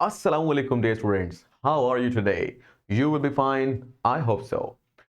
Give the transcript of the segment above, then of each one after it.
Assalamualaikum dear students, how are you today? You will be fine, I hope so.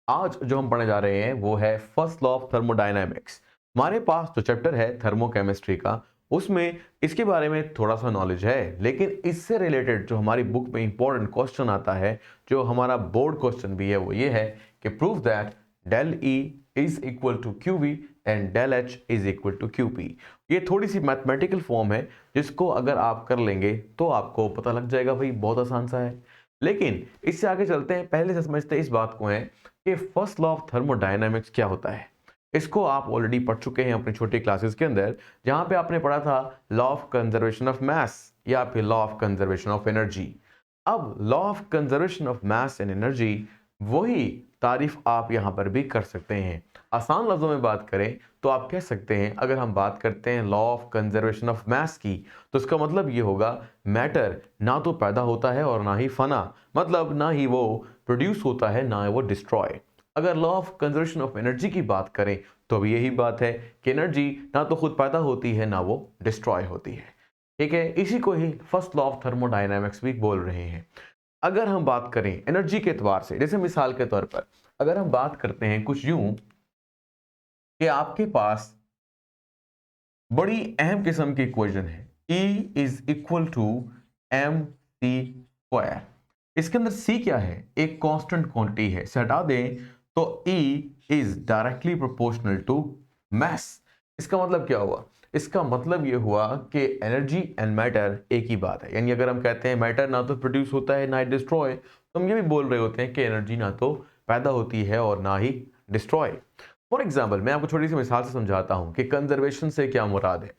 आज जो हम पढ़ने जा रहे हैं वो है फर्स्ट लॉ ऑफ थर्मोडायनामिक्स। हमारे पास जो चैप्टर है थर्मोकेमिस्ट्री का, उसमें इसके बारे में थोड़ा सा नॉलेज है, लेकिन इससे रिलेटेड जो हमारी बुक में इंपॉर्टेंट क्वेश्चन आता है, जो हमारा बोर्ड क्वेश्चन भी है, वो ये है कि prove that del E is equal to Q V and del H is equal to Q P. ये थोड़ी सी मैथमेटिकल फॉर्म है जिसको अगर आप कर लेंगे तो आपको पता लग जाएगा, भाई बहुत आसान सा है। लेकिन इससे आगे चलते हैं, पहले से समझते हैं इस बात को है कि फर्स्ट लॉ ऑफ थर्मोडायनामिक्स क्या होता है। इसको आप ऑलरेडी पढ़ चुके हैं अपनी छोटी क्लासेस के अंदर, जहां पे आपने पढ़ा था law of conservation of mass या फिर law of conservation of energy. अब law of conservation of mass and energy वही तारीफ आप यहां पर भी कर सकते हैं। आसान लफ्जों में बात करें तो आप कह सकते हैं, अगर हम बात करते हैं लॉ ऑफ कंजर्वेशन ऑफ मास की, तो इसका मतलब ये होगा मैटर ना तो पैदा होता है और ना ही फना, मतलब ना ही वो प्रोड्यूस होता है ना ही वो डिस्ट्रॉय। अगर law of conservation of energy की बात करें तो भी यही बात है कि एनर्जी ना तो खुद पैदा होती है ना वो डिस्ट्रॉय होती है। ठीक है, इसी को ही फर्स्ट लॉ ऑफ थर्मोडायनामिक्स भी बोल रहे हैं। अगर हम बात करें एनर्जी के एतबार से, जैसे मिसाल के तौर पर अगर हम बात करते हैं कुछ यूं कि आपके पास बड़ी अहम किस्म की इक्वेशन है, E is equal to M C square. इसके अंदर C क्या है? एक कांस्टेंट क्वांटिटी है, से हटा दें तो E is directly proportional to mass. इसका मतलब क्या हुआ? इसका मतलब ये हुआ कि एनर्जी एंड मैटर एक ही बात है। यानी अगर हम कहते हैं मैटर ना तो प्रोड्यूस होता है ना ही डिस्ट्रॉय, तो हम ये भी बोल रहे होते हैं कि एनर्जी ना तो पैदा होती है और ना ही डिस्ट्रॉय। फॉर एग्जाम्पल मैं आपको छोटी सी मिसाल से समझाता हूं कि कंजर्वेशन से क्या मुराद है।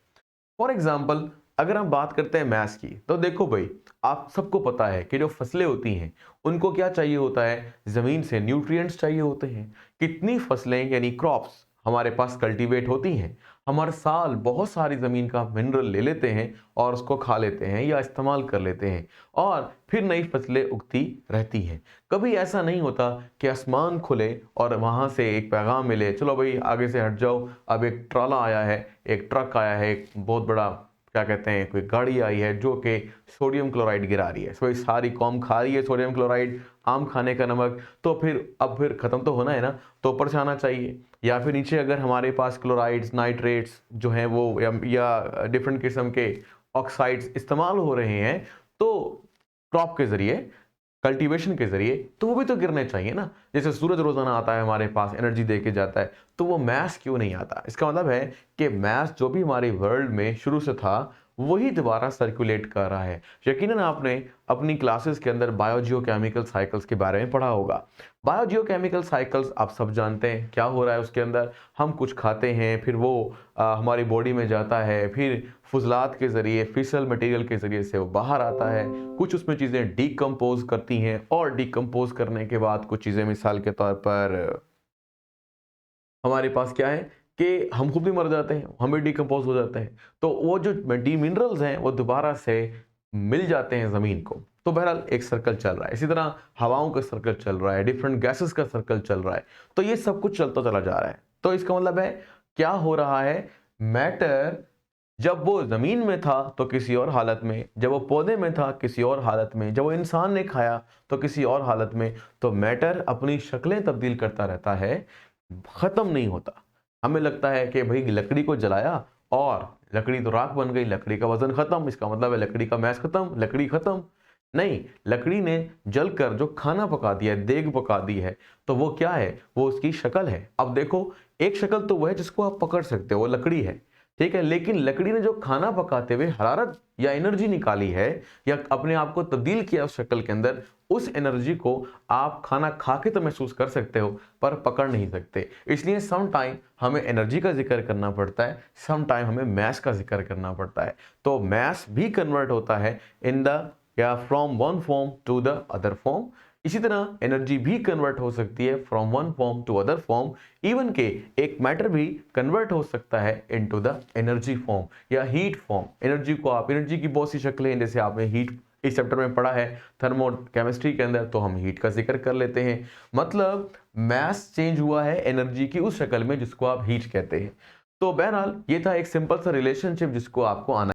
फॉर एग्जाम्पल अगर हम बात करते हैं मैथ्स की, तो देखो भाई, आप सबको पता है कि जो फसलें होती हैं उनको क्या चाहिए होता है? जमीन से न्यूट्रिएंट्स चाहिए होते हैं। कितनी फसलें यानी क्रॉप्स हमारे पास कल्टीवेट होती हैं, हम हर साल बहुत सारी जमीन का मिनरल ले लेते हैं और उसको खा लेते हैं या इस्तेमाल कर लेते हैं, और फिर नई फसलें उगती रहती हैं। कभी ऐसा नहीं होता कि आसमान खुले और वहां से एक पैगाम मिले, चलो भाई आगे से हट जाओ, अब एक ट्राला आया है, एक ट्रक आया है, एक बहुत बड़ा क्या कहते हैं कोई गाड़ी आई है जो कि सोडियम क्लोराइड गिरा रही है, सो सारी कौम खा रही है सोडियम क्लोराइड, आम खाने का नमक, तो फिर अब फिर ख़त्म तो होना है ना, तो ऊपर से आना चाहिए। या फिर नीचे अगर हमारे पास क्लोराइड्स नाइट्रेट्स जो हैं वो या डिफरेंट किस्म के ऑक्साइड्स इस्तेमाल हो रहे हैं, तो क्रॉप के ज़रिए, कल्टीवेशन के जरिए, तो वो भी तो गिरने चाहिए ना। जैसे सूरज रोजाना आता है हमारे पास, एनर्जी दे के जाता है, तो वो मैस क्यों नहीं आता? इसका मतलब है कि मैस जो भी हमारे वर्ल्ड में शुरू से था वही दोबारा सर्कुलेट कर रहा है। यकीनन आपने अपनी क्लासेस के अंदर बायोजियोकेमिकल साइकिल्स के बारे में पढ़ा होगा। बायोजियोकेमिकल साइकिल्स आप सब जानते हैं क्या हो रहा है उसके अंदर। हम कुछ खाते हैं, फिर वो हमारी बॉडी में जाता है, फिर फुजलात के ज़रिए, फिसल मटेरियल के ज़रिए से वो बाहर आता है। कुछ उसमें चीज़ें डिकम्पोज करती हैं, और डिकम्पोज करने के बाद कुछ चीज़ें मिसाल के तौर पर हमारे पास क्या है कि हम खुद भी मर जाते हैं, हम भी डिकम्पोज हो जाते हैं। तो वो जो डी मिनरल्स हैं वो दोबारा से मिल जाते हैं ज़मीन को। तो बहरहाल एक सर्कल चल रहा है। इसी तरह हवाओं का सर्कल चल रहा है, डिफरेंट गैसेस का सर्कल चल रहा है। तो ये सब कुछ चलता चला जा रहा है। तो इसका मतलब है क्या हो रहा है? मैटर जब वो ज़मीन में था तो किसी और हालत में, जब वो पौधे में था किसी और हालत में, जब वो इंसान ने खाया तो किसी और हालत में। तो मैटर अपनी शक्लें तब्दील करता रहता है, ख़त्म नहीं होता। हमें लगता है कि भाई लकड़ी को जलाया और लकड़ी तो राख बन गई, लकड़ी का वज़न ख़त्म, इसका मतलब है लकड़ी का मैस ख़त्म, लकड़ी ख़त्म। नहीं, लकड़ी ने जलकर जो खाना पका दिया है, देग पका दी है, तो वो क्या है? वो उसकी शक्ल है। अब देखो, एक शक्ल तो वो है जिसको आप पकड़ सकते हो, वो लकड़ी है, ठीक है। लेकिन लकड़ी ने जो खाना पकाते हुए हरारत या एनर्जी निकाली है, या अपने आप को तब्दील किया उस शक्ल के अंदर, उस एनर्जी को आप खाना खा के तो महसूस कर सकते हो पर पकड़ नहीं सकते। इसलिए सम टाइम हमें एनर्जी का जिक्र करना पड़ता है, सम टाइम हमें मैस का जिक्र करना पड़ता है। तो मैस भी कन्वर्ट होता है इन द या from one form to the other form. इसी तरह एनर्जी भी कन्वर्ट हो सकती है from one form to other form. Even के एक मैटर भी कन्वर्ट हो सकता है इनटू द एनर्जी फॉर्म या हीट फॉर्म। एनर्जी को आप, एनर्जी की बहुत सी शक्लें हैं, जैसे आपने हीट इस चैप्टर में पढ़ा है थर्मो केमिस्ट्री के अंदर, तो हम हीट का जिक्र कर लेते हैं। मतलब मैस चेंज हुआ है एनर्जी की उस शक्ल में जिसको आप हीट कहते हैं। तो बहरहाल ये था एक सिंपल सा रिलेशनशिप जिसको आपको आना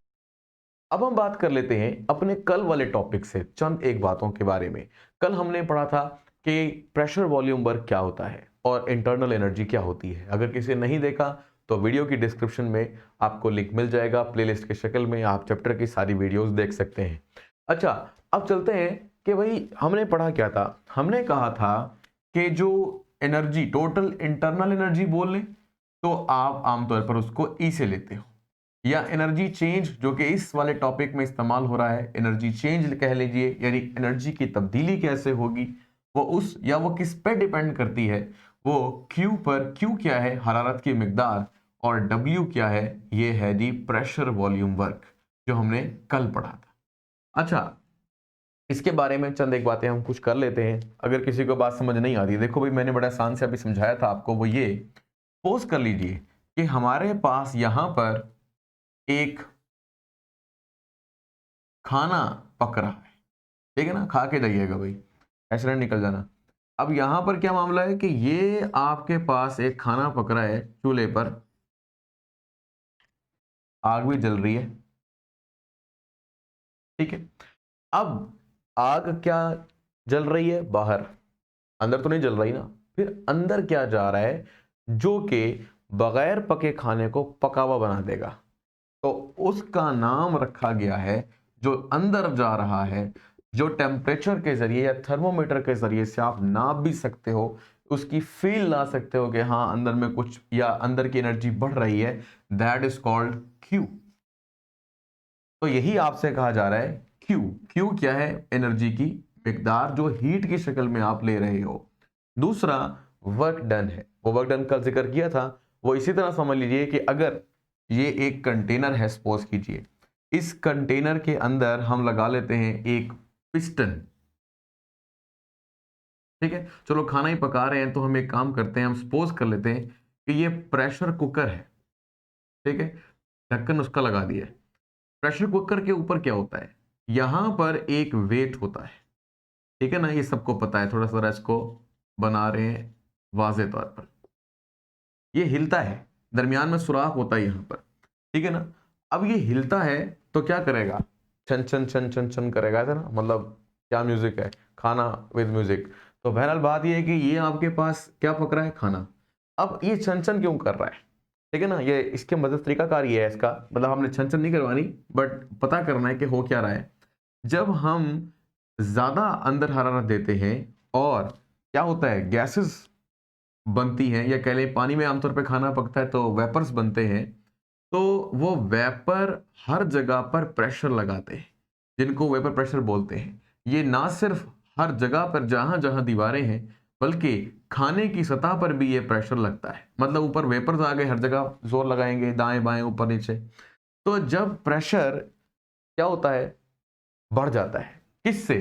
अब हम बात कर लेते हैं अपने कल वाले टॉपिक से चंद एक बातों के बारे में। कल हमने पढ़ा था कि प्रेशर वॉल्यूम वर्क क्या होता है और इंटरनल एनर्जी क्या होती है। अगर किसी ने नहीं देखा तो वीडियो की डिस्क्रिप्शन में आपको लिंक मिल जाएगा, प्लेलिस्ट के शक्ल में आप चैप्टर की सारी वीडियोस देख सकते हैं। अच्छा, अब चलते हैं कि भाई हमने पढ़ा क्या था। हमने कहा था कि जो एनर्जी, टोटल इंटरनल एनर्जी बोल लें तो आप आमतौर पर उसको ई से लेते हो, या एनर्जी चेंज जो कि इस वाले टॉपिक में इस्तेमाल हो रहा है, एनर्जी चेंज कह लीजिए, यानी एनर्जी की तब्दीली कैसे होगी वो उस या वो किस पे डिपेंड करती है, वो क्यू पर। क्यू क्या है? हरारत की मिकदार। और डब्ल्यू क्या है? ये है जी प्रेशर वॉल्यूम वर्क, जो हमने कल पढ़ा था। अच्छा, इसके बारे में चंद एक बातें हम कुछ कर लेते हैं, अगर किसी को बात समझ नहीं आती। देखो भाई, मैंने बड़ा आसान से अभी समझाया था आपको, वो ये पोज कर लीजिए कि हमारे पास यहां पर एक खाना पक रहा है, ठीक है ना, खा के जाइएगा भाई, ऐसे नहीं निकल जाना। अब यहां पर क्या मामला है कि ये आपके पास एक खाना पक रहा है, चूल्हे पर आग भी जल रही है, ठीक है। अब आग क्या जल रही है? बाहर, अंदर तो नहीं जल रही ना। फिर अंदर क्या जा रहा है जो कि बगैर पके खाने को पका हुआ बना देगा? तो उसका नाम रखा गया है, जो अंदर जा रहा है, जो टेम्परेचर के जरिए या थर्मोमीटर के जरिए से आप नाप भी सकते हो, उसकी फील ला सकते हो कि हाँ अंदर में कुछ या अंदर की एनर्जी बढ़ रही है, दैट इज कॉल्ड क्यू। तो यही आपसे कहा जा रहा है क्यू। क्यू क्या है? एनर्जी की मिकदार जो हीट की शक्ल में आप ले रहे हो। दूसरा वर्क डन है, वो वर्क डन का जिक्र किया था। वो इसी तरह समझ लीजिए कि अगर ये एक कंटेनर है, सपोज कीजिए, इस कंटेनर के अंदर हम लगा लेते हैं एक पिस्टन, ठीक है। चलो खाना ही पका रहे हैं तो हम एक काम करते हैं, हम सपोज कर लेते हैं कि ये प्रेशर कुकर है, ठीक है। ढक्कन उसका लगा दिया है। प्रेशर कुकर के ऊपर क्या होता है? यहां पर एक वेट होता है, ठीक है ना, ये सबको पता है। थोड़ा सा इसको बना रहे हैं वाजे तौर पर। ये हिलता है, दरमियान में सुराख होता है यहां पर, ठीक है ना। अब ये हिलता है तो क्या करेगा? छन छन छन छन छन करेगा, ऐसा ना, मतलब क्या म्यूजिक है, खाना विद म्यूजिक। तो बहरहाल बात ये है कि ये आपके पास क्या पक रहा है? खाना। अब ये छन छन क्यों कर रहा है? ठीक है ना, ये इसके मदद तरीकाकार ये है इसका, मतलब हमने छन छन नहीं करवानी, बट पता करना है कि हो क्या रहा है। जब हम ज्यादा अंदर हरारत देते हैं और क्या होता है, गैसेस बनती हैं, या कह लें पानी में आमतौर पे खाना पकता है तो वेपर्स बनते हैं। तो वो वेपर हर जगह पर प्रेशर लगाते हैं, जिनको वेपर प्रेशर बोलते हैं। ये ना सिर्फ हर जगह पर जहां जहां दीवारें हैं, बल्कि खाने की सतह पर भी ये प्रेशर लगता है। मतलब ऊपर वेपर्स आ गए, हर जगह जोर लगाएंगे, दाएं बाएं ऊपर नीचे। तो जब प्रेशर क्या होता है, बढ़ जाता है। किससे?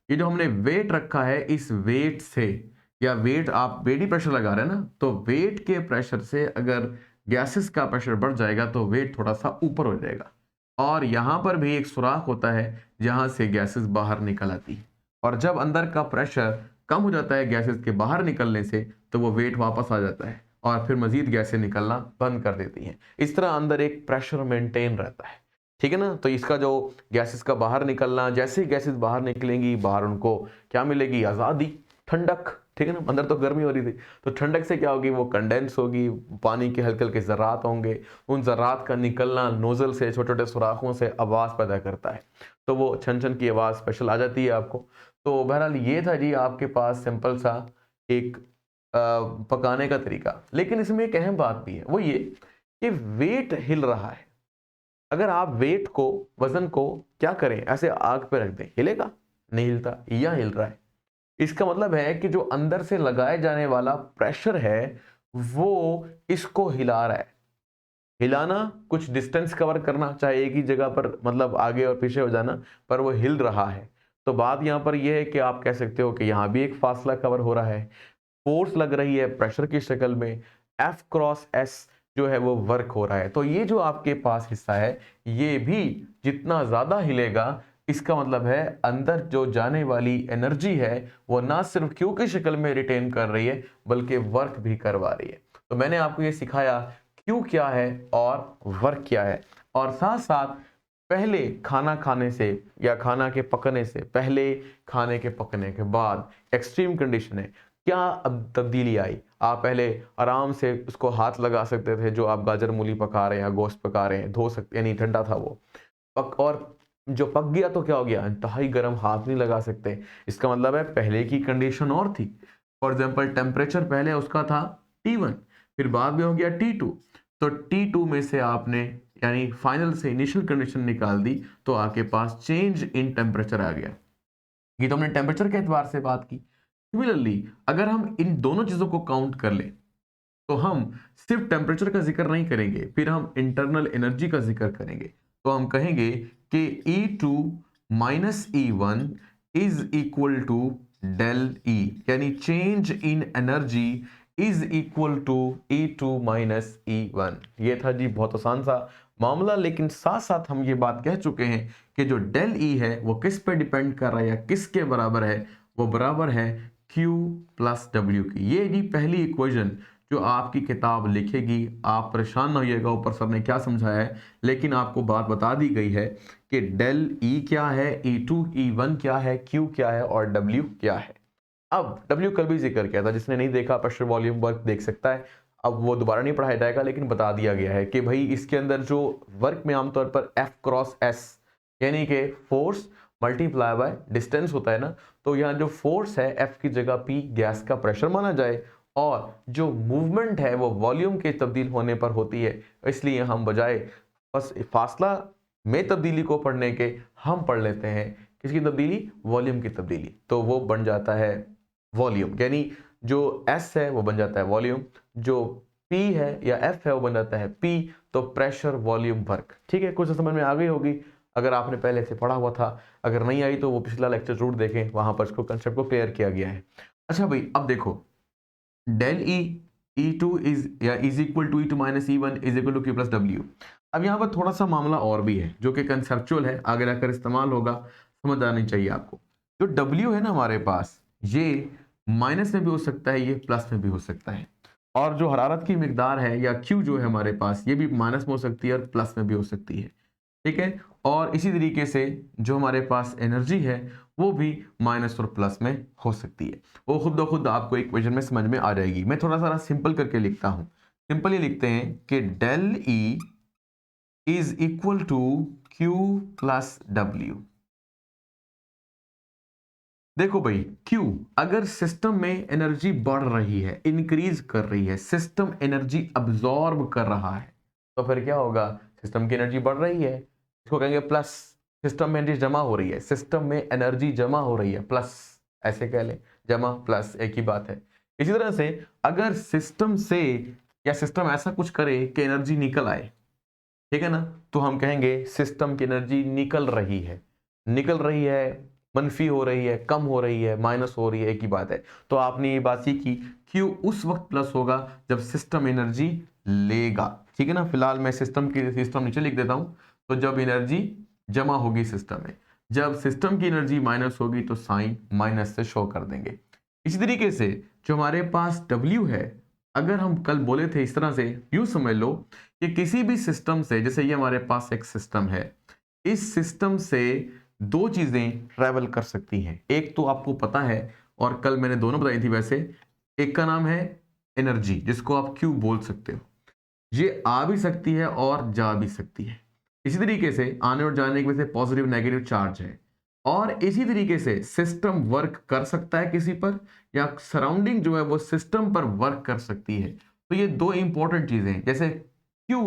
ये जो हमने वेट रखा है, इस वेट से, या वेट आप वेट ही प्रेशर लगा रहे हैं ना, तो वेट के प्रेशर से अगर गैसेस का प्रेशर बढ़ जाएगा तो वेट थोड़ा सा ऊपर हो जाएगा, और यहां पर भी एक सुराख होता है जहां से गैसेस बाहर निकल आती है। और जब अंदर का प्रेशर कम हो जाता है गैसेस के बाहर निकलने से, तो वो वेट वापस आ जाता है और फिर मजीद गैसें निकलना बंद कर देती हैं। इस तरह अंदर एक प्रेशर मेंटेन रहता है, ठीक है ना। तो इसका जो गैसेस का बाहर निकलना, जैसे ही गैसेस बाहर निकलेंगी, बाहर उनको क्या मिलेगी? आज़ादी, ठंडक, ठीक है ना। अंदर तो गर्मी हो रही थी, तो ठंडक से क्या होगी? वो कंडेंस होगी, पानी के हल्के हल्के ज़रात होंगे, उन ज़रात का निकलना नोजल से, छोटे छोटे सुराखों से आवाज़ पैदा करता है, तो वो छन छन की आवाज़ स्पेशल आ जाती है आपको। तो बहरहाल ये था जी आपके पास सिंपल सा एक पकाने का तरीका। लेकिन इसमें एक अहम बात भी है, वो ये कि वेट हिल रहा है। अगर आप वेट को, वजन को क्या करें, ऐसे आग पे रख दें, हिलेगा? नहीं हिलता, या हिल रहा है। इसका मतलब है कि जो अंदर से लगाए जाने वाला प्रेशर है वो इसको हिला रहा है। हिलाना, कुछ डिस्टेंस कवर करना, चाहे एक ही जगह पर, मतलब आगे और पीछे हो जाना, पर वो हिल रहा है। तो बात यहां पर यह है कि आप कह सकते हो कि यहां भी एक फासला कवर हो रहा है, फोर्स लग रही है प्रेशर की शक्ल में, एफ क्रॉस एस जो है वो वर्क हो रहा है। तो ये जो आपके पास हिस्सा है, ये भी जितना ज्यादा हिलेगा, इसका मतलब है अंदर जो जाने वाली एनर्जी है वो ना सिर्फ क्यू की शक्ल में रिटेन कर रही है, बल्कि वर्क भी करवा रही है। तो मैंने आपको ये सिखाया क्यू क्या है और वर्क क्या है, और साथ साथ पहले खाना खाने से या खाना के पकने से पहले, खाने के पकने के बाद, एक्सट्रीम कंडीशन है। क्या अब तब्दीली आई? आप पहले आराम से उसको हाथ लगा सकते थे, जो आप गाजर मूली पका रहे हैं या गोश्त पका रहे हैं, धो सकते, यानी ठंडा था वो पक, और जो पक गया तो क्या हो गया, इंतहाई गर्म, हाथ नहीं लगा सकते। इसका मतलब है पहले की कंडीशन और थी। फॉर एग्जाम्पल टेम्परेचर पहले उसका था T1, फिर बाद में हो गया T2। तो T2 में से आपने यानी फाइनल से इनिशियल कंडीशन निकाल दी, तो आपके पास चेंज इन टेम्परेचर आ गया। ये तो हमने टेम्परेचर के एतबार से बात की। सिमिलरली अगर हम इन दोनों चीजों को काउंट कर लें, तो हम सिर्फ टेम्परेचर का जिक्र नहीं करेंगे, फिर हम इंटरनल एनर्जी का जिक्र करेंगे। तो हम कहेंगे कि E2 minus E1 is equal to del E, यानी change in energy is equal to E2 minus E1। ये था जी बहुत आसान सा मामला, लेकिन साथ साथ हम ये बात कह चुके हैं कि जो डेल E है वो किस पे डिपेंड कर रहा है या किसके बराबर है, वो बराबर है Q प्लस W की। ये जी पहली इक्वेशन जो आपकी किताब लिखेगी। आप परेशान ना होइएगा ऊपर सर ने क्या समझाया है, लेकिन आपको बात बता दी गई है कि डेल E क्या है, E2 E1 क्या है, Q क्या है और W क्या है। अब W कल भी जिक्र किया था, जिसने नहीं देखा प्रेशर वॉल्यूम वर्क देख सकता है। अब वो दोबारा नहीं पढ़ाया जाएगा, लेकिन बता दिया गया है कि भाई इसके अंदर जो वर्क में आमतौर पर F क्रॉस S यानी कि फोर्स मल्टीप्लाई बाय डिस्टेंस होता है ना, तो यहाँ जो फोर्स है F की जगह P गैस का प्रेशर माना जाए, और जो मूवमेंट है वो वॉल्यूम के तब्दील होने पर होती है। इसलिए हम बजाय बस फासला में तब्दीली को पढ़ने के, हम पढ़ लेते हैं किसकी तब्दीली, वॉल्यूम की तब्दीली। तो वो बन जाता है वॉल्यूम, यानी जो S है वो बन जाता है वॉल्यूम, जो P है या F है वो बन जाता है P। तो प्रेशर वॉल्यूम वर्क, ठीक है, कुछ समझ में आ गई होगी अगर आपने पहले से पढ़ा हुआ था। अगर नहीं आई तो वो पिछला लेक्चर जरूर देखें, वहां पर इसको कंसेप्ट को क्लियर किया गया है। अच्छा भाई, अब देखो del E E2 is equal to E2 minus E1 is equal to Q plus W। अब यहाँ पर थोड़ा सा मामला और भी है जो कि कंसेप्चुअल है, आगे जाकर इस्तेमाल होगा, समझ आनी चाहिए आपको। जो W है ना हमारे पास, ये माइनस में भी हो सकता है, ये प्लस में भी हो सकता है। और जो हरारत की मिकदार है या Q जो है हमारे पास, ये भी माइनस में हो सकती है और प्लस में भी हो सकती है, ठीक है। और इसी तरीके से जो हमारे पास एनर्जी है वो भी माइनस और प्लस में हो सकती है। वो खुद ब खुद आपको इक्वेशन में समझ में आ जाएगी। मैं थोड़ा सा सिंपल करके लिखता हूं। सिंपल ये लिखते हैं कि del E is equal to Q plus W। देखो भाई, Q अगर सिस्टम में एनर्जी बढ़ रही है, इंक्रीज कर रही है, सिस्टम एनर्जी अब्सॉर्ब कर रहा है, तो फिर क्या होगा, सिस्टम की एनर्जी बढ़ रही है, इसको कहेंगे प्लस। सिस्टम में एनर्जी जमा हो रही है, सिस्टम में एनर्जी जमा हो रही है, प्लस, ऐसे कह ले, जमा प्लस एक ही बात है। इसी तरह से अगर सिस्टम से या सिस्टम ऐसा कुछ करे कि एनर्जी निकल आए, ठीक है ना, तो हम कहेंगे सिस्टम की एनर्जी निकल रही है। निकल रही है, मनफी हो रही है, कम हो रही है, माइनस हो रही है, एक ही बात है। तो आपने ये बात सीखी, क्यू उस वक्त प्लस होगा जब सिस्टम एनर्जी लेगा, ठीक है ना। फिलहाल मैं सिस्टम नीचे लिख देता हूं। तो जब एनर्जी जमा होगी सिस्टम में, जब सिस्टम की एनर्जी माइनस होगी तो साइन माइनस से शो कर देंगे। इसी तरीके से जो हमारे पास W है, अगर हम कल बोले थे इस तरह से, यूं समझ लो कि किसी भी सिस्टम से, जैसे ये हमारे पास एक सिस्टम है, इस सिस्टम से दो चीजें ट्रैवल कर सकती हैं। एक तो आपको पता है, और कल मैंने दोनों बताई थी वैसे, एक का नाम है एनर्जी, जिसको आप Q बोल सकते हो। ये आ भी सकती है और जा भी सकती है। इसी तरीके से आने और जाने की वजह से पॉजिटिव नेगेटिव चार्ज है। और इसी तरीके से सिस्टम वर्क कर सकता है किसी पर, या सराउंडिंग जो है वो सिस्टम पर वर्क कर सकती है। तो ये दो इंपॉर्टेंट चीजें हैं। जैसे क्यू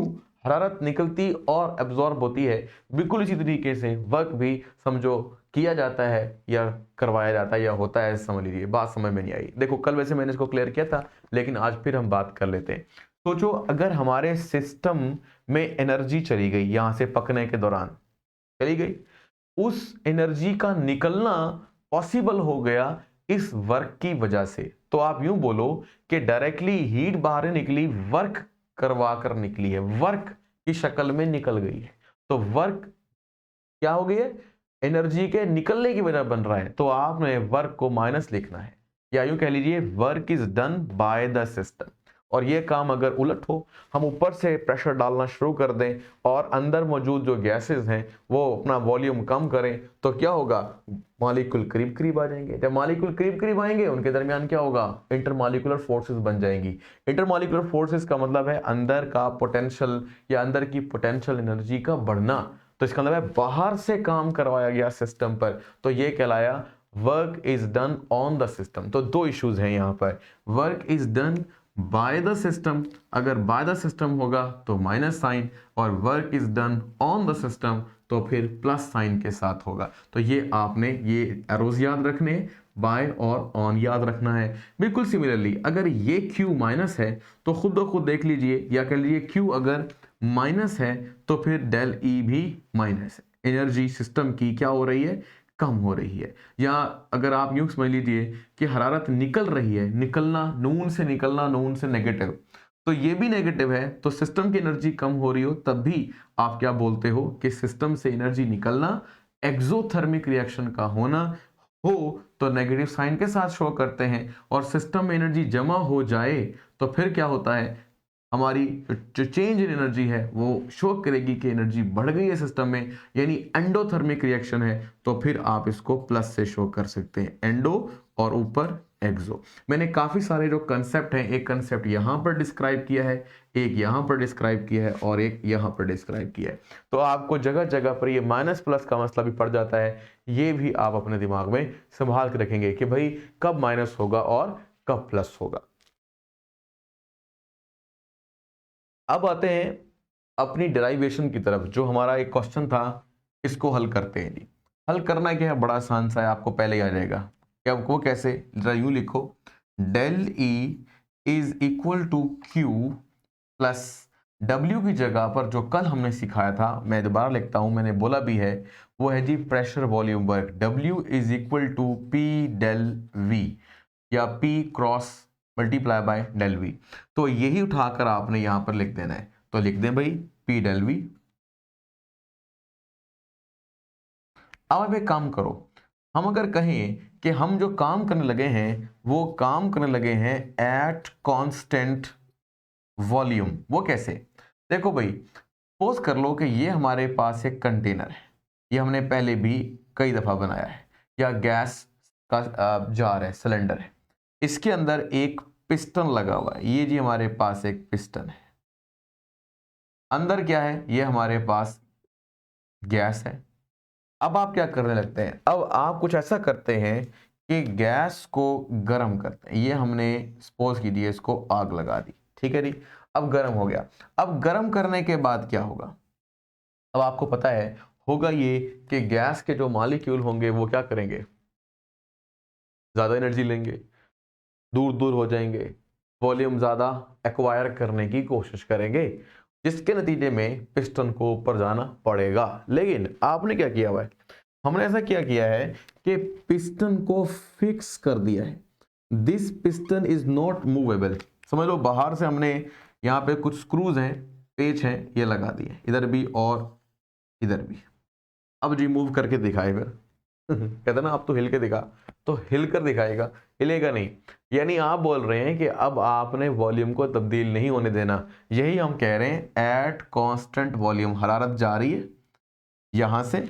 हरारत निकलती और एब्जॉर्ब होती है, बिल्कुल इसी तरीके से वर्क भी समझो किया जाता है या करवाया जाता है या होता है, समझ लीजिए। बात समझ में नहीं आई? देखो कल वैसे मैंने इसको क्लियर किया था, लेकिन आज फिर हम बात कर लेते हैं। सोचो अगर हमारे सिस्टम में एनर्जी चली गई, यहां से पकने के दौरान चली गई, उस एनर्जी का निकलना पॉसिबल हो गया इस वर्क की वजह से, तो आप यूं बोलो कि डायरेक्टली हीट बाहर निकली, वर्क करवा कर निकली है, वर्क की शक्ल में निकल गई है। तो वर्क क्या हो गई है, एनर्जी के निकलने की वजह बन रहा है। तो आपने वर्क को माइनस लिखना है, या यूं कह लीजिए work is done by the system. और ये काम अगर उलट हो, हम ऊपर से प्रेशर डालना शुरू कर दें और अंदर मौजूद जो गैसेस हैं वो अपना वॉल्यूम कम करें, तो क्या होगा, मॉलिक्यूल करीब करीब आ जाएंगे। जब मॉलिक्यूल करीब करीब आएंगे उनके दरमियान क्या होगा, इंटरमॉलिक्यूलर फोर्सेस बन जाएंगी। इंटरमॉलिक्यूलर फोर्सेस का मतलब है अंदर का पोटेंशियल या अंदर की पोटेंशियल एनर्जी का बढ़ना। तो इसका मतलब है बाहर से काम करवाया गया सिस्टम पर, तो ये कहलाया work is done on the system. तो दो इश्यूज हैं यहां पर, work is done by the system, अगर बाय द सिस्टम होगा तो माइनस साइन, और work is done on the system तो फिर प्लस साइन के साथ होगा। तो ये आपने ये एरोज याद रखने, बाय और ऑन याद रखना है। बिल्कुल सिमिलरली अगर ये Q माइनस है तो खुद ब खुद देख लीजिए, या कह लीजिए Q अगर माइनस है तो फिर डेल E भी माइनस है। एनर्जी सिस्टम की क्या हो रही है, कम हो रही है। या अगर आप यूं समझ लीजिए कि हरारत निकल रही है, निकलना, नून से निकलना, नून से नेगेटिव, तो ये भी नेगेटिव है, तो सिस्टम की एनर्जी कम हो रही हो तब भी आप क्या बोलते हो कि सिस्टम से एनर्जी निकलना एक्सोथर्मिक रिएक्शन का होना हो तो नेगेटिव साइन के साथ शो करते हैं, और सिस्टम में एनर्जी जमा हो जाए तो फिर क्या होता है, हमारी जो चेंज इन एनर्जी है वो शो करेगी कि एनर्जी बढ़ गई है सिस्टम में, यानी एंडोथर्मिक रिएक्शन है, तो फिर आप इसको प्लस से शो कर सकते हैं, एंडो और ऊपर एक्सो। मैंने काफी सारे जो कंसेप्ट हैं, एक कंसेप्ट यहां पर डिस्क्राइब किया है, एक यहां पर डिस्क्राइब किया है और एक यहां पर डिस्क्राइब किया है। तो आपको जगह जगह पर ये माइनस प्लस का मसला भी पड़ जाता है, ये भी आप अपने दिमाग में संभाल के रखेंगे कि भाई कब माइनस होगा और कब प्लस होगा। अब आते हैं अपनी डेराइवेशन की तरफ, जो हमारा एक क्वेश्चन था इसको हल करते हैं जी। हल करना क्या है, बड़ा आसान सा है, आपको पहले ही आ जाएगा। क्या वो कैसे, जरा यूं लिखो, del E is equal to Q plus W की जगह पर जो कल हमने सिखाया था, मैं दोबारा लिखता हूं, मैंने बोला भी है, वो है जी pressure volume work. W is equal to P del V, या P cross multiply by del V. तो यही उठाकर आपने यहां पर लिख देना है, तो लिख दें भाई P डेल वी। अब आप एक काम करो, हम अगर कहें कि हम जो काम करने लगे हैं वो काम करने लगे हैं एट कांस्टेंट वॉल्यूम, वो कैसे, देखो भाई, सपोज कर लो कि ये हमारे पास एक कंटेनर है, ये हमने पहले भी कई दफा बनाया है, या गैस का जार है, सिलेंडर है, इसके अंदर एक पिस्टन लगा हुआ है, ये जी हमारे पास एक पिस्टन है, अंदर क्या है, ये हमारे पास गैस है। अब आप क्या करने लगते हैं, अब आप कुछ ऐसा करते हैं कि गैस को गर्म करते हैं, ये हमने सपोज कीजिए इसको आग लगा दी, ठीक है जी, अब गर्म हो गया। अब गर्म करने के बाद क्या होगा, अब आपको पता है होगा ये कि गैस के जो मॉलिक्यूल होंगे वो क्या करेंगे, ज्यादा एनर्जी लेंगे, दूर दूर हो जाएंगे, वॉल्यूम ज़्यादा एक्वायर करने की कोशिश करेंगे, जिसके नतीजे में पिस्टन को ऊपर जाना पड़ेगा। लेकिन आपने क्या किया हुआ है, हमने ऐसा क्या किया है कि पिस्टन को फिक्स कर दिया है, this piston is not movable. समझ लो बाहर से हमने यहाँ पे कुछ स्क्रूज हैं, पेच हैं, ये लगा दिए इधर भी और इधर भी। अब रिमूव करके दिखाए फिर कहते ना, आप तो हिल के दिखा, तो हिल कर दिखाएगा, हिलेगा नहीं। यानी आप बोल रहे हैं कि अब आपने वॉल्यूम को तब्दील नहीं होने देना, यही हम कह रहे हैं एट कांस्टेंट वॉल्यूम। हरारत जा रही है यहां से,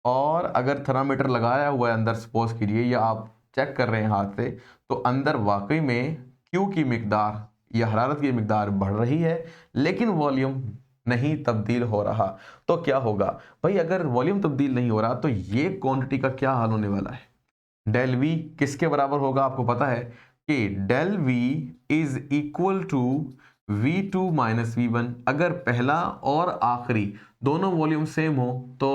और अगर थर्मामीटर लगाया हुआ है अंदर, सपोज कीजिए, या आप चेक कर रहे हैं हाथ से, तो अंदर वाकई में क्यू की मिकदार या हरारत की मिकदार बढ़ रही है, लेकिन वॉल्यूम नहीं तब्दील हो रहा। तो क्या होगा भाई, अगर वॉल्यूम तब्दील नहीं हो रहा तो ये क्वांटिटी का क्या हाल होने वाला है, डेल वी किसके बराबर होगा, आपको पता है कि del V is equal to V2 minus V1। अगर पहला और आखिरी दोनों वॉल्यूम सेम हो तो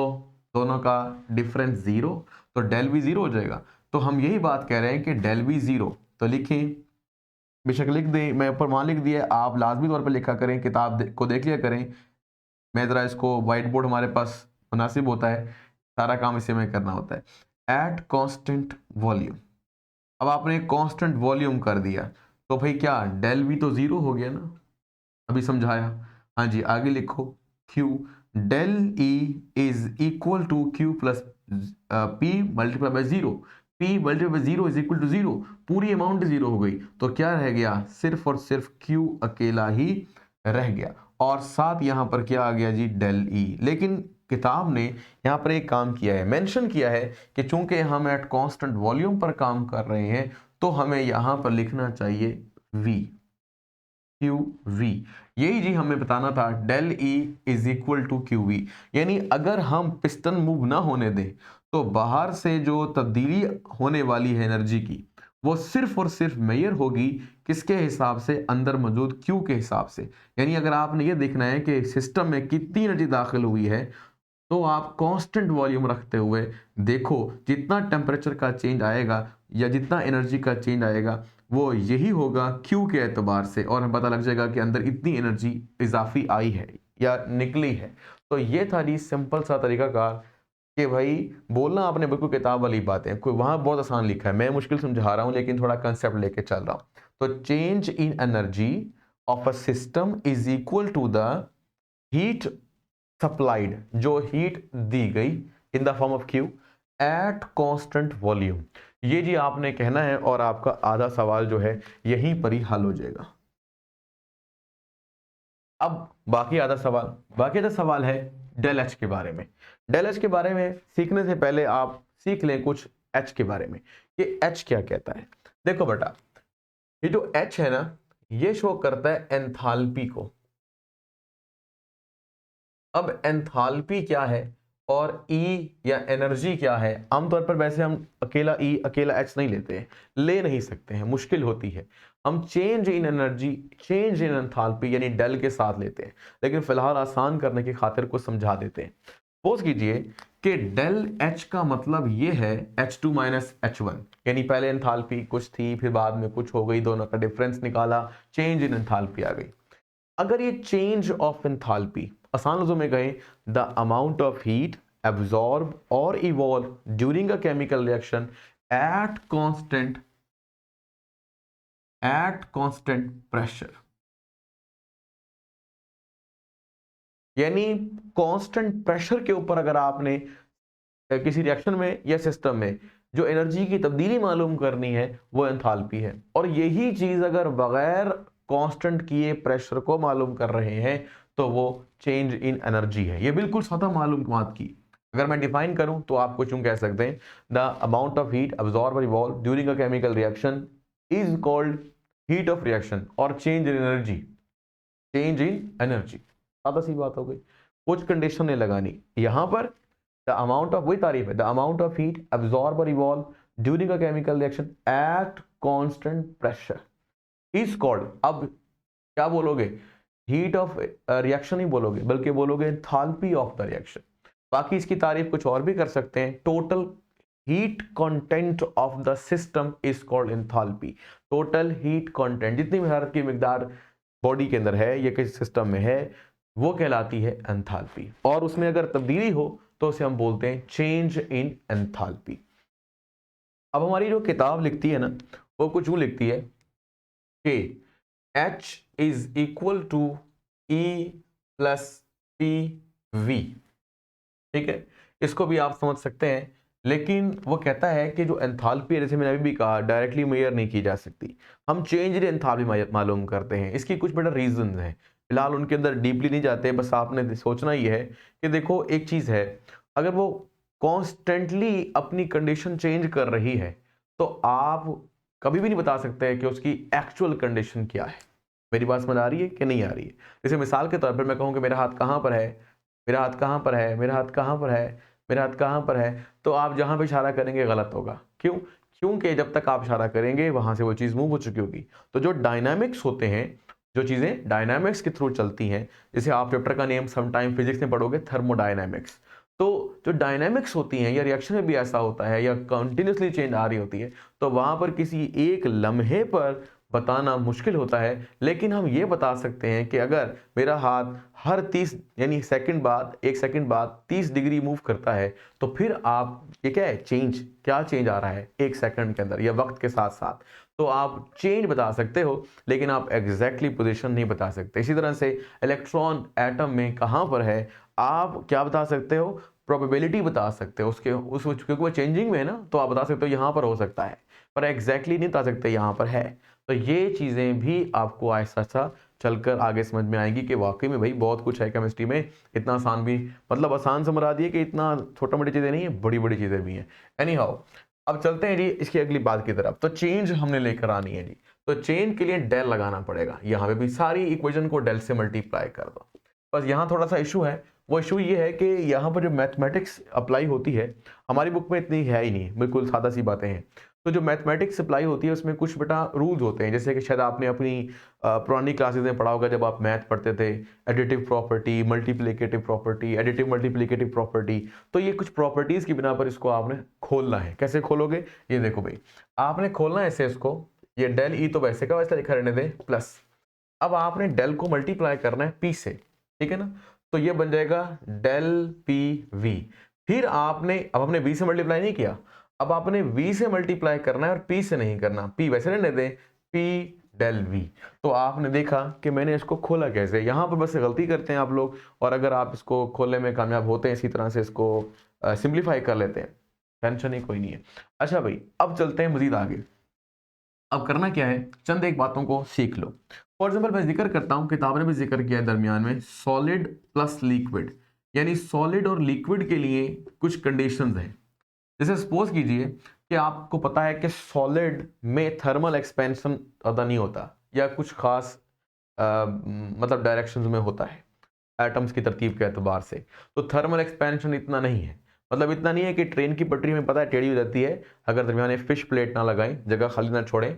दोनों का डिफरेंस जीरो, तो डेल वी जीरो हो जाएगा। तो हम यही बात कह रहे हैं कि डेल वी जीरो, तो लिखें, बेशक लिख दें, मैं ऊपर मान लिख दिया, आप लाजमी तौर पर लिखा करें, किताब को देख लिया करें। मैं ज़रा इसको, वाइट बोर्ड हमारे पास मुनासिब होता है, सारा काम इसे में करना होता है। एट कांस्टेंट वॉल्यूम, अब आपने कांस्टेंट वॉल्यूम कर दिया तो भाई क्या, डेल वी तो जीरो हो गया ना, अभी समझाया। हाँ जी, आगे लिखो, Q del E is equal to Q plus P multiply by zero. P multiply by 0 is equal to 0, पूरी अमाउंट 0 हो गई, तो क्या रह गया, सिर्फ और सिर्फ Q अकेला ही रह गया, और साथ यहां पर क्या आ गया जी, डेल E। लेकिन किताब ने यहां पर एक काम किया है, मेंशन किया है कि चूंकि हम एट कांस्टेंट वॉल्यूम पर काम कर रहे हैं, तो हमें यहां पर लिखना चाहिए V, क्यू वी। यही जी हमें बताना था, del E is equal to Q V. यानी अगर हम पिस्टन मूव ना होने दें, तो बाहर से जो तब्दीली होने वाली है एनर्जी की, वो सिर्फ और सिर्फ मेजर होगी किसके हिसाब से, अंदर मौजूद क्यू के हिसाब से। यानी अगर आपने ये देखना है कि सिस्टम में कितनी एनर्जी दाखिल हुई है, तो आप कांस्टेंट वॉल्यूम रखते हुए देखो, जितना टेम्परेचर का चेंज आएगा या जितना एनर्जी का चेंज आएगा, वो यही होगा क्यू के एतबार से, और हमें पता लग जाएगा कि अंदर इतनी एनर्जी इजाफी आई है या निकली है। तो ये था जी सिंपल सा तरीकाकार कि भाई बोलना आपने बिल्कुल किताब वाली बातें, कोई वहां बहुत आसान लिखा है, मैं मुश्किल समझा रहा हूं लेकिन थोड़ा कंसेप्ट लेके चल रहा हूं। तो change in energy of a system is equal to the heat supplied, जो हीट दी गई in the form of Q at constant volume. ये जी आपने कहना है, और आपका आधा सवाल जो है यहीं पर ही हल हो जाएगा। अब बाकी आधा सवाल है डेल एच के बारे में। डेल एच के बारे में सीखने से पहले आप सीख लें कुछ एच के बारे में, कि एच क्या कहता है। देखो बेटा, ये जो एच है ना, ये शो करता है एंथैल्पी को। अब एंथैल्पी क्या है और E या एनर्जी क्या है, आमतौर पर वैसे हम अकेला E अकेला H नहीं लेते हैं, ले नहीं सकते हैं, मुश्किल होती है। हम change in energy, change in enthalpy यानी डेल के साथ लेते हैं, लेकिन फिलहाल आसान करने की खातिर को समझा देते हैं। सपोज कीजिए कि डेल H का मतलब ये है H2 माइनस H1, यानी पहले एंथैल्पी कुछ थी, फिर बाद में कुछ हो गई, दोनों का डिफरेंस निकाला, चेंज इन एंथैल्पी आ गई। अगर ये चेंज ऑफ एंथैल्पी, आसान लफ्जों में कहें, the amount of heat absorb और evolve during a chemical reaction at constant pressure, यानी कांस्टेंट प्रेशर के ऊपर अगर आपने किसी रिएक्शन में या सिस्टम में जो एनर्जी की तब्दीली मालूम करनी है, वो एंथैल्पी है। और यही चीज अगर बगैर कांस्टेंट किए प्रेशर को मालूम कर रहे हैं, तो वो चेंज इन एनर्जी है। ये बिल्कुल सतह मालूम बात की अगर मैं डिफाइन करूं, तो आप कुछ यूं कह सकते हैं, the amount of heat absorb और evolve during a chemical reaction is called heat of reaction, और change in energy, change in energy. सादा सी बात हो गई, कुछ कंडीशन नहीं लगानी यहां पर। द अमाउंट ऑफ, वही तारीफ है, the amount of heat absorb और evolve during a chemical reaction at constant pressure is called, अब क्या बोलोगे, हीट ऑफ रिएक्शन ही बोलोगे, बल्कि बोलोगे एंथैल्पी ऑफ द रिएक्शन। बाकी इसकी तारीफ कुछ और भी कर सकते हैं, total heat content of the system is called enthalpy. Total heat content, जितनी भी हरारत की मिकदार बॉडी के अंदर है या किसी सिस्टम में है, वो कहलाती है एंथैल्पी। और उसमें अगर तब्दीली हो तो उसे हम बोलते हैं चेंज इन एंथैल्पी। अब हमारी जो किताब लिखती है ना, वो कुछ यूं लिखती है कि H is equal to E plus P V. ठीक है, इसको भी आप समझ सकते हैं, लेकिन वो कहता है कि जो एंथैल्पी है, जैसे मैंने अभी भी कहा, डायरेक्टली मेजर नहीं की जा सकती, हम चेंज इन एंथैल्पी मालूम करते हैं। इसकी कुछ बेटा रीजन हैं, फिलहाल उनके अंदर डीपली नहीं जाते, बस आपने सोचना ही है कि देखो एक चीज है, अगर वो कॉन्स्टेंटली अपनी कंडीशन चेंज कर रही है, तो आप कभी भी नहीं बता सकते कि उसकी एक्चुअल कंडीशन क्या है। मेरी बात समझ आ रही है कि नहीं आ रही है? जैसे मिसाल के तौर पर मैं कहूँ कि मेरा हाथ कहाँ पर है, मेरा हाथ कहाँ पर है, मेरा हाथ कहाँ पर है, मेरा हाथ कहाँ पर है, तो आप जहाँ पे इशारा करेंगे गलत होगा। क्यों? क्योंकि जब तक आप इशारा करेंगे वहां से वो चीज़ मूव हो चुकी होगी। तो जो डायनामिक्स होते हैं, जो चीज़ें डायनामिक्स के थ्रू चलती हैं, जैसे आप चैप्टर का नेम समटाइम फिजिक्स में पढ़ोगे, थर्मोडायनामिक्स, तो जो डायनामिक्स होती हैं या रिएक्शन में भी ऐसा होता है या कंटिन्यूसली चेंज आ रही होती है, तो वहां पर किसी एक लम्हे पर बताना मुश्किल होता है। लेकिन हम ये बता सकते हैं कि अगर मेरा हाथ हर 30 यानी सेकंड बाद, 1 सेकंड बाद 30 डिग्री मूव करता है, तो फिर आप ये क्या है, चेंज, क्या चेंज आ रहा है 1 सेकंड के अंदर या वक्त के साथ साथ, तो आप चेंज बता सकते हो, लेकिन आप एग्जैक्टली पोजीशन नहीं बता सकते। इसी तरह से इलेक्ट्रॉन एटम में कहाँ पर है, आप क्या बता सकते हो, प्रोबेबिलिटी बता सकते हो उसके उस क्योंकि वो चेंजिंग में है ना, तो आप बता सकते हो यहाँ पर हो सकता है, पर एग्जैक्टली नहीं बता सकते यहाँ पर है। तो ये चीज़ें भी आपको आहिस्ता आहिस्ता चलकर आगे समझ में आएंगी कि वाकई में भाई बहुत कुछ है केमिस्ट्री में, इतना आसान भी, मतलब आसान समझा दिए कि इतना छोटा मोटी चीज़ें नहीं है, बड़ी बड़ी चीज़ें भी हैं। एनी हाउ, अब चलते हैं जी इसकी अगली बात की तरफ। तो चेंज हमने लेकर आनी है जी, तो चेंज के लिए डेल लगाना पड़ेगा। यहाँ पे भी सारी इक्वेशन को डेल से मल्टीप्लाई कर दो। बस यहाँ थोड़ा सा इशू है, वो इशू ये है कि यहाँ पर जो मैथमेटिक्स अप्लाई होती है हमारी बुक में इतनी है ही नहीं, बिल्कुल सादा सी बातें हैं। तो जो मैथमेटिक्स अप्लाई होती है उसमें कुछ बेटा रूल्स होते हैं, जैसे कि शायद आपने अपनी पुरानी क्लासेस में पढ़ा होगा जब आप मैथ पढ़ते थे, additive property, multiplicative property, additive multiplicative property. तो ये कुछ प्रॉपर्टीज की बिना पर इसको आपने खोलना है। कैसे खोलोगे, ये देखो भाई, आपने खोलना है ऐसे इसको, ये डेल ई तो वैसे का वैसे लिखा रहने दें प्लस, अब आपने डेल को मल्टीप्लाई करना है पी से, ठीक है ना, तो ये बन जाएगा डेल पी वी। फिर आपने अब हमने वी से मल्टीप्लाई नहीं किया, अब आपने वी से मल्टीप्लाई करना है और पी से नहीं करना, पी वैसे रहने दें, पी डेल वी। तो आपने देखा कि मैंने इसको खोला कैसे, यहां पर बस गलती करते हैं आप लोग, और अगर आप इसको खोलने में कामयाब होते हैं इसी तरह से इसको सिंप्लीफाई कर लेते हैं, टेंशन ही कोई नहीं है। अच्छा भाई, अब चलते हैं मजीद आगे। अब करना क्या है, चंद एक बातों को सीख लो। फॉर एग्जाम्पल मैं जिक्र करता हूं, किताब ने भी जिक्र किया है दरमियान में, सॉलिड प्लस लिक्विड, यानी सॉलिड और लिक्विड के लिए कुछ कंडीशंस हैं। जैसे सपोज कीजिए कि आपको पता है कि सॉलिड में थर्मल एक्सपेंशन ज़्यादा नहीं होता, या कुछ खास मतलब डायरेक्शंस में होता है एटम्स की तरतीब के एतबार से, तो थर्मल एक्सपेंशन इतना नहीं है। मतलब इतना नहीं है कि ट्रेन की पटरी में पता है टेढ़ी हो जाती है अगर दरमियान में फिश प्लेट ना लगाएं, जगह खाली ना छोड़ें,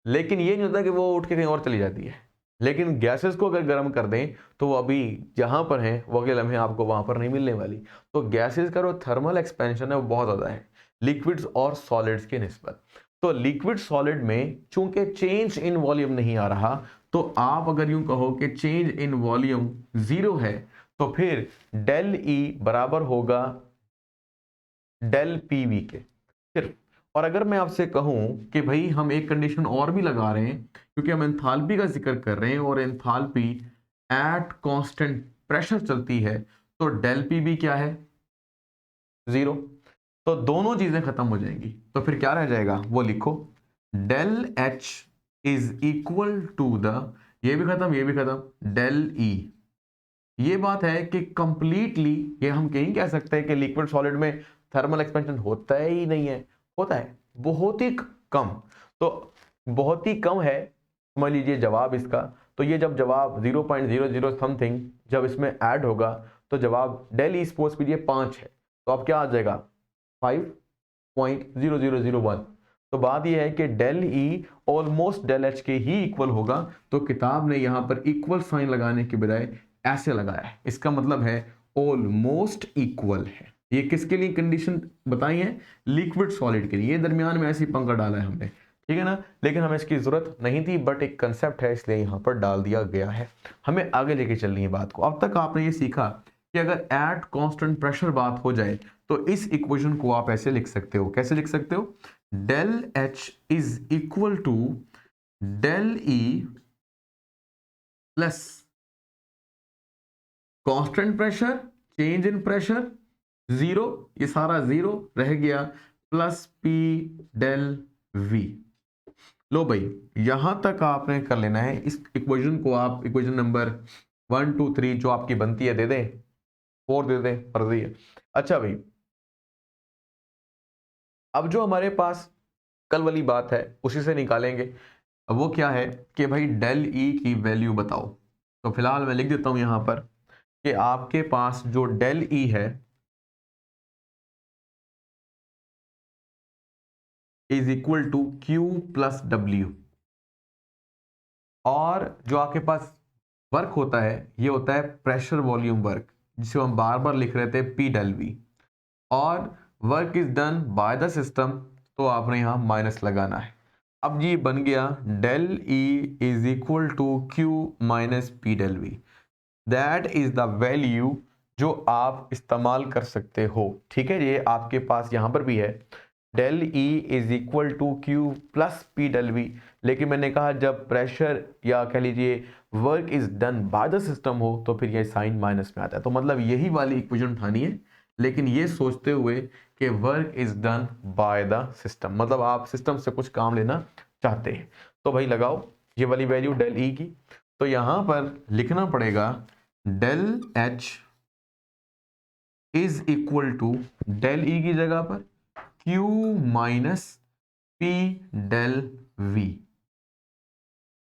लेकिन ये नहीं होता कि वो उठ के कहीं और चली जाती है। लेकिन गैसेस को अगर गर्म कर दें तो वो अभी जहां पर हैं वो अगले लम्हे आपको वहां पर नहीं मिलने वाली। तो गैसेस का जो थर्मल एक्सपेंशन है वो बहुत ज़्यादा है लिक्विड्स और सॉलिड्स के निस्बत। तो लिक्विड सॉलिड में चूंकि चेंज इन वॉल्यूम नहीं आ रहा, तो आप अगर यूं कहो कि चेंज इन वॉल्यूम 0 है, तो फिर डेल ई बराबर होगा डेल पी वी के सिर्फ। और अगर मैं आपसे कहूं कि भाई हम एक कंडीशन और भी लगा रहे हैं, क्योंकि हम एंथैल्पी का जिक्र कर रहे हैं और एंथैल्पी एट कांस्टेंट प्रेशर चलती है, तो डेल पी भी क्या है, 0। तो दोनों चीजें खत्म हो जाएंगी, तो फिर क्या रह जाएगा वो लिखो, del H is equal to the, ये भी खत्म ये भी खत्म, डेल ई। ये बात है कि कंप्लीटली ये हम कहीं कह सकते हैं कि लिक्विड सॉलिड में थर्मल एक्सपेंशन होता ही नहीं है, होता है बहुत ही कम। तो बहुत ही कम है समझ लीजिए जवाब इसका। तो ये जब जवाब 0.00 समथिंग जब इसमें ऐड होगा, तो जवाब डेल ई सपोज कीजिए 5 है, तो अब क्या आ जाएगा 5.0001। तो बात यह है कि del E almost del H के ही इक्वल होगा। तो किताब ने यहां पर इक्वल साइन लगाने के बजाय ऐसे लगाया है, इसका मतलब है ऑलमोस्ट इक्वल है। ये किसके लिए कंडीशन बताई है, लिक्विड सॉलिड के लिए। ये दरमियान में ऐसी पंगा डाला है हमने, ठीक है ना, लेकिन हमें इसकी जरूरत नहीं थी, बट एक कंसेप्ट है इसलिए यहाँ पर डाल दिया गया है। हमें आगे लेके चलनी है बात को। अब तक आपने ये सीखा कि अगर एट कांस्टेंट प्रेशर बात हो जाए तो इस इक्वेशन को आप ऐसे लिख सकते हो। कैसे लिख सकते हो, del H is equal to del E plus constant pressure, change in pressure 0, ये सारा 0 रह गया, प्लस पी डेल वी। लो भाई, यहां तक आपने कर लेना है। इस इक्वेशन को आप इक्वेशन नंबर 1 2 3 जो आपकी बनती है दे दें, 4 दे दें, फर्जी है। अच्छा भाई, अब जो हमारे पास कल वाली बात है उसी से निकालेंगे। अब वो क्या है कि भाई डेल ई की वैल्यू बताओ। तो फिलहाल मैं लिख देता हूं यहां पर कि आपके पास जो डेल ई है is equal to Q plus W, और जो आपके पास वर्क होता है ये होता है प्रेशर वॉल्यूम वर्क, जिसे हम बार बार लिख रहे थे पी डेल वी, और work is done by the system, तो आपने यहां माइनस लगाना है। अब ये बन गया del E is equal to Q minus P del V. That is the value जो आप इस्तेमाल कर सकते हो, ठीक है। ये आपके पास यहां पर भी है, del E is equal to Q plus P del V. लेकिन मैंने कहा जब प्रेशर या कह लीजिए work is done by the system हो तो फिर ये साइन माइनस में आता है। तो मतलब यही वाली इक्वेशन उठानी है, लेकिन ये सोचते हुए कि work is done by the system, मतलब आप सिस्टम से कुछ काम लेना चाहते हैं। तो भाई लगाओ ये वाली वैल्यू डेल ई की, तो यहां पर लिखना पड़ेगा del H is equal to del E की जगह पर Q minus P del V.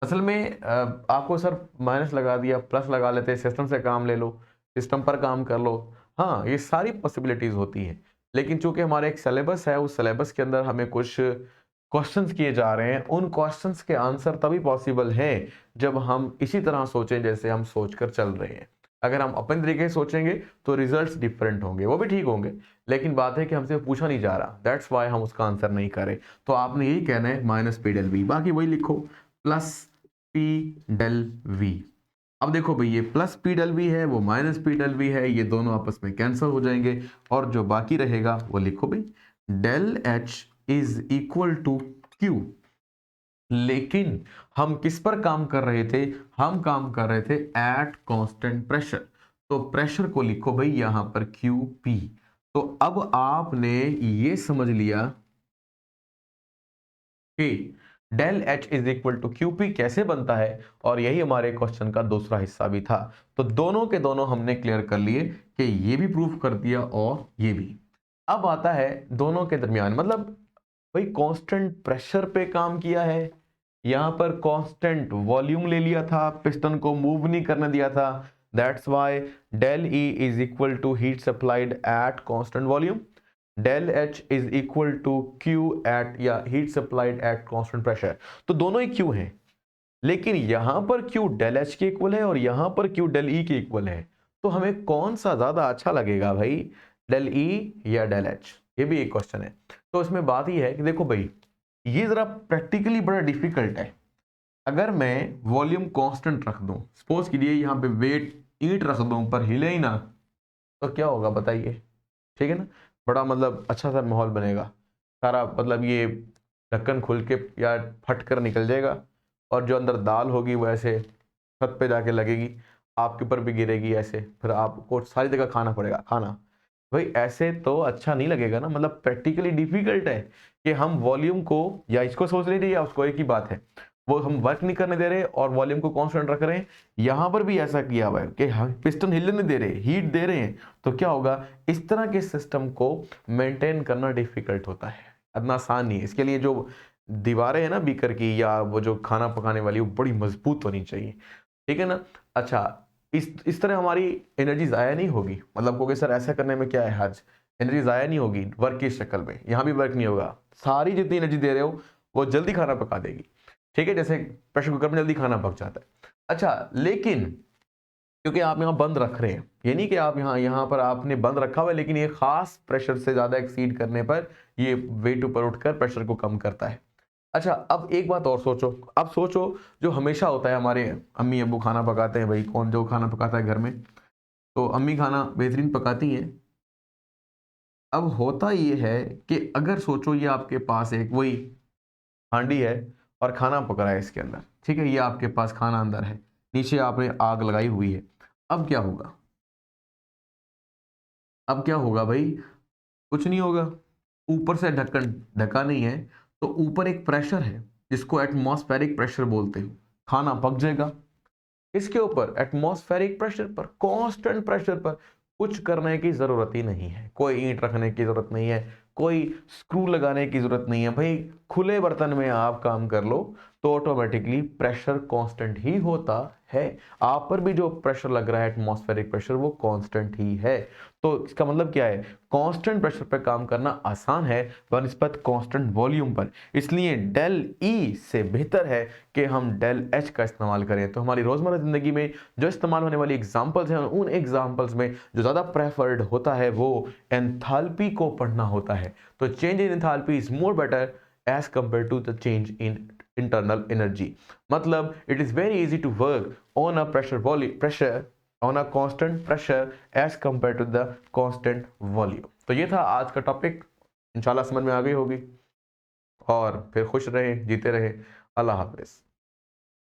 असल में आपको सर माइनस लगा दिया, प्लस लगा लेते, सिस्टम से काम ले लो, सिस्टम पर काम कर लो। हाँ, ये सारी पॉसिबिलिटीज होती हैं, लेकिन चूंकि हमारे एक सिलेबस है, उस सिलेबस के अंदर हमें कुछ क्वेश्चंस किए जा रहे हैं। उन क्वेश्चंस के आंसर तभी पॉसिबल है जब हम इसी तरह सोचें जैसे हम सोचकर चल रहे हैं। अगर हम अपने तरीके से सोचेंगे तो रिजल्ट्स डिफरेंट होंगे, वो भी ठीक होंगे, लेकिन बात है कि हमसे पूछा नहीं जा रहा, दैट्स वाई हम उसका आंसर नहीं करें। तो आपने यही कहना है माइनस पी डेल वी, बाकी वही लिखो प्लस पी डेल वी। अब देखो भाई ये प्लस पी डेल वी है, वो माइनस पी डेल वी है, ये दोनों आपस में कैंसिल हो जाएंगे और जो बाकी रहेगा वो लिखो भाई del H is equal to Q. लेकिन हम किस पर काम कर रहे थे? हम काम कर रहे थे एट कांस्टेंट प्रेशर, तो प्रेशर को लिखो भाई यहां पर क्यू पी। तो अब आपने ये समझ लिया कि del H is equal to Q P कैसे बनता है, और यही हमारे क्वेश्चन का दूसरा हिस्सा भी था। तो दोनों के दोनों हमने क्लियर कर लिए कि ये भी प्रूफ कर दिया और ये भी। अब आता है दोनों के दरमियान, मतलब भाई कांस्टेंट प्रेशर पे काम किया है, यहां पर कांस्टेंट वॉल्यूम ले लिया था, पिस्टन को मूव नहीं करने दिया था, that's why del E is equal to heat supplied at constant volume, del H is equal to Q at या heat supplied at constant pressure. तो दोनों ही क्यू हैं, लेकिन यहां पर क्यू डेल एच के इक्वल है और यहां पर क्यू डेल ई के इक्वल है। तो हमें कौन सा ज्यादा अच्छा लगेगा भाई, डेल ई या डेल एच? ये भी एक क्वेश्चन है। तो इसमें बात ही है कि देखो भाई ये जरा प्रैक्टिकली बड़ा डिफिकल्ट है। अगर मैं वॉल्यूम कांस्टेंट रख दूं, सपोज कीजिए यहाँ पे वेट ईंट रख दूं पर हिले ही ना, तो क्या होगा बताइए? ठीक है ना, बड़ा मतलब अच्छा सा माहौल बनेगा, सारा मतलब ये ढक्कन खुल के या फट कर निकल जाएगा, और जो अंदर दाल होगी वो ऐसे छत पे जाके लगेगी, आपके ऊपर भी गिरेगी ऐसे, फिर आपको सारी जगह खाना पड़ेगा खाना। भाई ऐसे तो अच्छा नहीं लगेगा ना, मतलब प्रैक्टिकली डिफिकल्ट है कि हम वॉल्यूम को, या इसको सोच लीजिए या उसको, एक ही बात है, वो हम वर्क नहीं करने दे रहे और वॉल्यूम को कांस्टेंट रख रहे हैं। यहां पर भी ऐसा किया हुआ है कि हम पिस्टन हिलने नहीं दे रहे, हीट दे रहे हैं, तो क्या होगा? इस तरह के सिस्टम को मेंटेन करना डिफिकल्ट होता है, इतना आसान नहीं है। इसके लिए जो दीवारें हैं ना बीकर की, या वो जो खाना पकाने वाली, वो बड़ी मजबूत होनी चाहिए, ठीक है ना। अच्छा, इस तरह हमारी एनर्जी ज़ाया नहीं होगी, मतलब क्योंकि सर ऐसा करने में क्या है हर्ज, एनर्जी ज़ाया नहीं होगी वर्क की शक्ल में, यहाँ भी वर्क नहीं होगा, सारी जितनी एनर्जी दे रहे हो वो जल्दी खाना पका देगी, ठीक है, जैसे प्रेशर कुकर में जल्दी खाना पक जाता है। अच्छा, लेकिन क्योंकि आप यहाँ बंद रख रहे हैं, ये नहीं कि आप यहाँ पर आपने बंद रखा हुआ है, लेकिन ये खास प्रेशर से ज़्यादा एक्सीड करने पर ये वेट ऊपर उठकर प्रेशर को कम करता है। अच्छा, अब एक बात और सोचो, अब सोचो जो हमेशा होता है, हमारे अम्मी अब्बू खाना पकाते हैं, भाई कौन जो खाना पकाता है घर में, तो अम्मी खाना बेहतरीन पकाती हैं। अब होता ये है कि अगर सोचो ये आपके पास एक वही हांडी है और खाना पक रहा है इसके अंदर, ठीक है, ये आपके पास खाना अंदर है, नीचे आपने आग लगाई हुई है। अब क्या होगा? अब क्या होगा भाई? कुछ नहीं होगा, ऊपर से ढक्कन ढका नहीं है, तो ऊपर एक प्रेशर है जिसको एटमॉस्फेरिक प्रेशर बोलते हैं, खाना पक जाएगा। इसके ऊपर एटमॉस्फेरिक प्रेशर पर, कांस्टेंट प्रेशर पर कुछ करने की जरूरत ही नहीं है, कोई ईंट रखने की जरूरत नहीं है, कोई स्क्रू लगाने की जरूरत नहीं है भाई, खुले बर्तन में आप काम कर लो तो ऑटोमेटिकली प्रेशर कांस्टेंट ही होता है। आप पर भी जो प्रेशर लग रहा है एटमॉस्फेरिक प्रेशर, वो कांस्टेंट ही है। तो इसका मतलब क्या है? कांस्टेंट प्रेशर पर काम करना आसान है बनिस्बत कांस्टेंट वॉल्यूम पर, इसलिए डेल ई से बेहतर है कि हम डेल एच का इस्तेमाल करें। तो हमारी रोजमर्रा जिंदगी में जो इस्तेमाल होने वाली एग्जांपल्स हैं, उन एग्जांपल्स में जो ज्यादा प्रेफर्ड होता है वो एंथैल्पी को पढ़ना होता है। तो change in enthalpy is more better as compare to the change in internal energy, मतलब it is very easy to work on a pressure on a constant pressure as compared to the constant volume। तो ये था आज का topic, इंशाल्लाह समझ में आ गई होगी, और फिर खुश रहे, जीते रहे। अल्लाह हाफिज।